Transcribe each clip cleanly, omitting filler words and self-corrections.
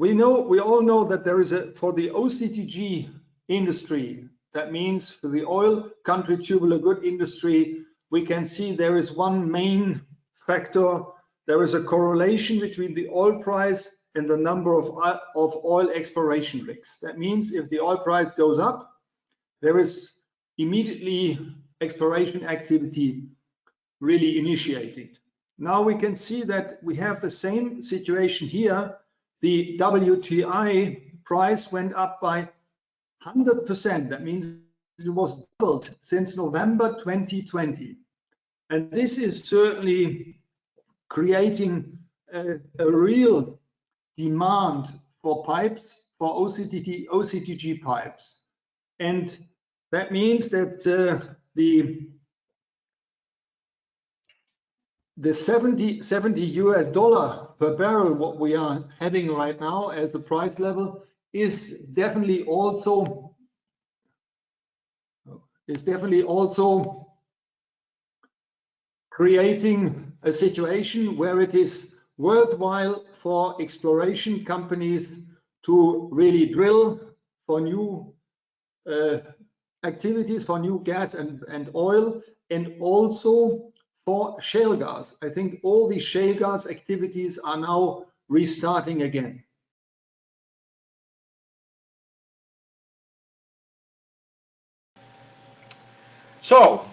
we all know that there is for the OCTG industry, that means for the oil country tubular good industry, we can see there is one main factor. There is a correlation between the oil price and the number of oil exploration rigs. That means if the oil price goes up, there is immediately exploration activity really initiated. Now we can see that we have the same situation here. The WTI price went up by 100%. That means it was doubled since November 2020. And this is certainly creating a real demand for pipes, for OCTG pipes. And that means that the 70 US dollar per barrel, what we are having right now as the price level, is definitely also creating a situation where it is worthwhile for exploration companies to really drill for new activities, for new gas and oil, and also for shale gas. I think all the shale gas activities are now restarting again. So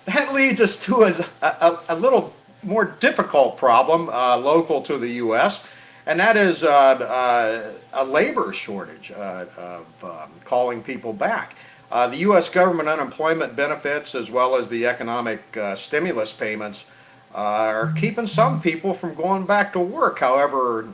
that leads us to a little more difficult problem local to the U.S., and that is a labor shortage of calling people back. The U.S. government unemployment benefits, as well as the economic stimulus payments, are keeping some people from going back to work, however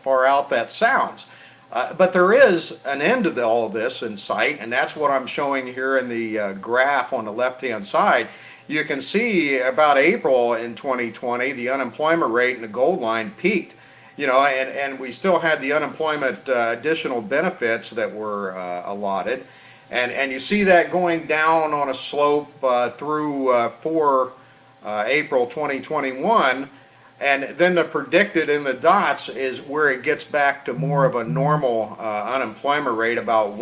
far out that sounds. But there is an end to all of this in sight, and that's what I'm showing here in the graph on the left-hand side. You can see about April in 2020, the unemployment rate in the gold line peaked, and we still had the unemployment additional benefits that were allotted. And you see that going down on a slope through April 2021. And then the predicted in the dots is where it gets back to more of a normal unemployment rate, about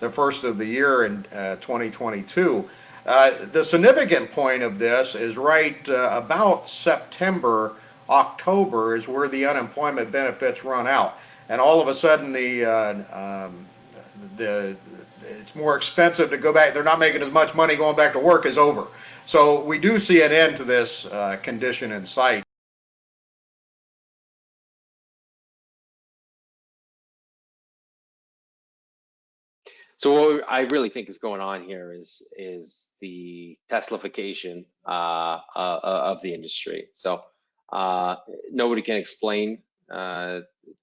the first of the year in 2022. The significant point of this is right about September, October is where the unemployment benefits run out, and all of a sudden it's more expensive to go back. They're not making as much money going back to work is over. So we do see an end to this condition in sight. So what I really think is going on here is the Teslification of the industry. So nobody can explain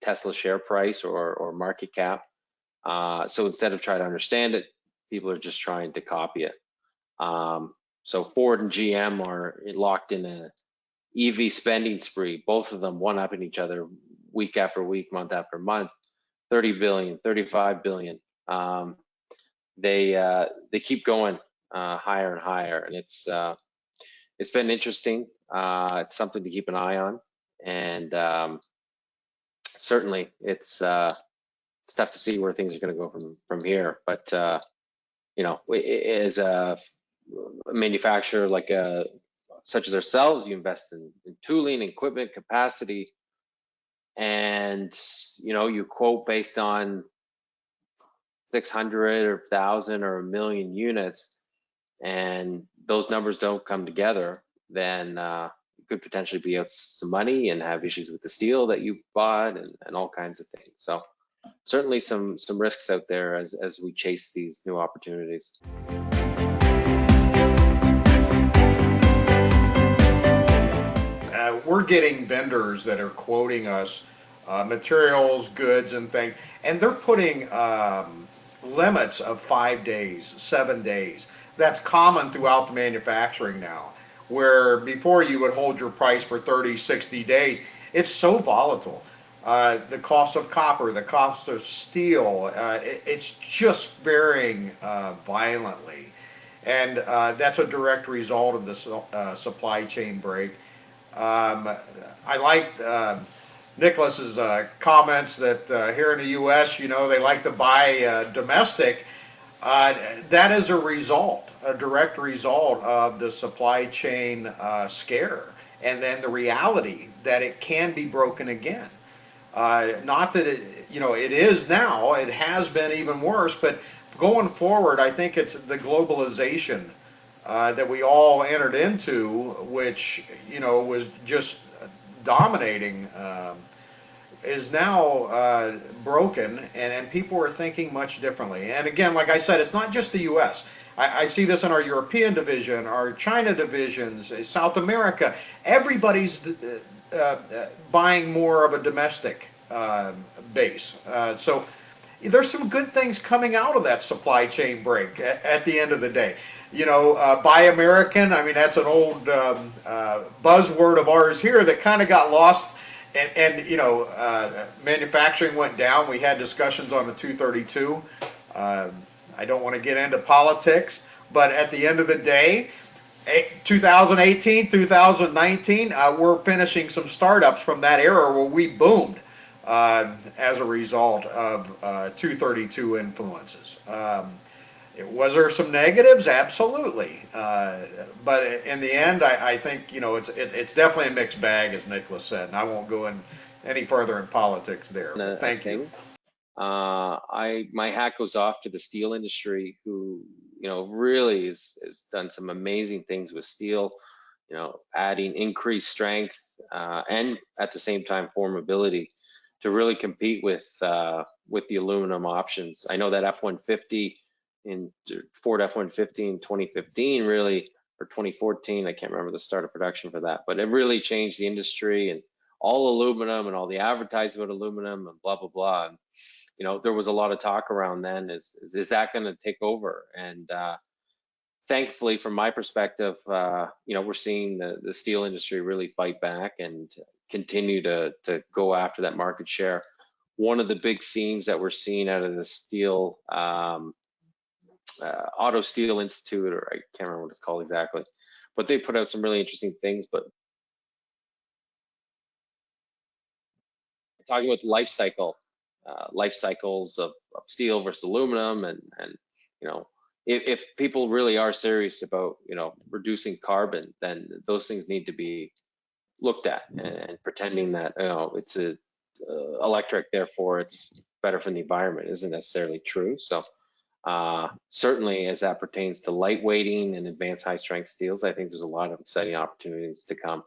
Tesla's share price or market cap. So instead of trying to understand it, people are just trying to copy it. So Ford and GM are locked in a EV spending spree, both of them one-upping each other week after week, month after month, 30 billion, 35 billion. They keep going higher and higher, and it's been interesting. It's something to keep an eye on, and certainly it's tough to see where things are going to go from here. But as a manufacturer such as ourselves, you invest in tooling, equipment, capacity, and you quote based on 600 or 1,000 or 1,000,000 units, and those numbers don't come together, then you could potentially be out some money and have issues with the steel that you bought and all kinds of things. So certainly some risks out there as we chase these new opportunities. We're getting vendors that are quoting us materials, goods, and things, and they're putting limits of 5 days, 7 days. That's common throughout the manufacturing now, where before you would hold your price for 30, 60 days. It's so volatile. The cost of copper, the cost of steel, it's just varying violently. And that's a direct result of the supply chain break. I like Nicholas's comments that here in the U.S., you know, they like to buy domestic. Uh, that is a direct result of the supply chain scare, and then the reality that it can be broken again. Not that it, you know, it is now, it has been even worse, but going forward, I think it's the globalization that we all entered into, which, you know, was just dominating, is now broken, and people are thinking much differently. And again, like I said, it's not just the US. I see this in our European division, our China divisions, South America. Everybody's buying more of a domestic base. So there's some good things coming out of that supply chain break at the end of the day. You know, Buy American, I mean, that's an old buzzword of ours here that kind of got lost. And you know, manufacturing went down. We had discussions on the 232. I don't want to get into politics, but at the end of the day, 2018, 2019, we're finishing some startups from that era where we boomed as a result of 232 influences. Was there some negatives? Absolutely. But in the end, I think, you know, it's definitely a mixed bag, as Nicholas said, and I won't go in any further in politics there. But A thank you. thing. My hat goes off to the steel industry, who, you know, really has done some amazing things with steel, you know, adding increased strength and at the same time formability to really compete with the aluminum options. I know that F-150 in Ford F-150 in 2015 really, or 2014, I can't remember the start of production for that, but it really changed the industry, and all aluminum and all the advertising about aluminum and blah blah blah. And, you know, there was a lot of talk around then, is that going to take over? And thankfully, from my perspective, you know, we're seeing the steel industry really fight back and continue to go after that market share. One of the big themes that we're seeing out of the steel Auto Steel Institute, or I can't remember what it's called exactly, but they put out some really interesting things. But talking about the life cycles of steel versus aluminum, and you know, if people really are serious about, you know, reducing carbon, then those things need to be looked at. And pretending that, you know, it's a electric, therefore it's better for the environment, isn't necessarily true. So certainly, as that pertains to lightweighting and advanced high strength steels, I think there's a lot of exciting opportunities to come.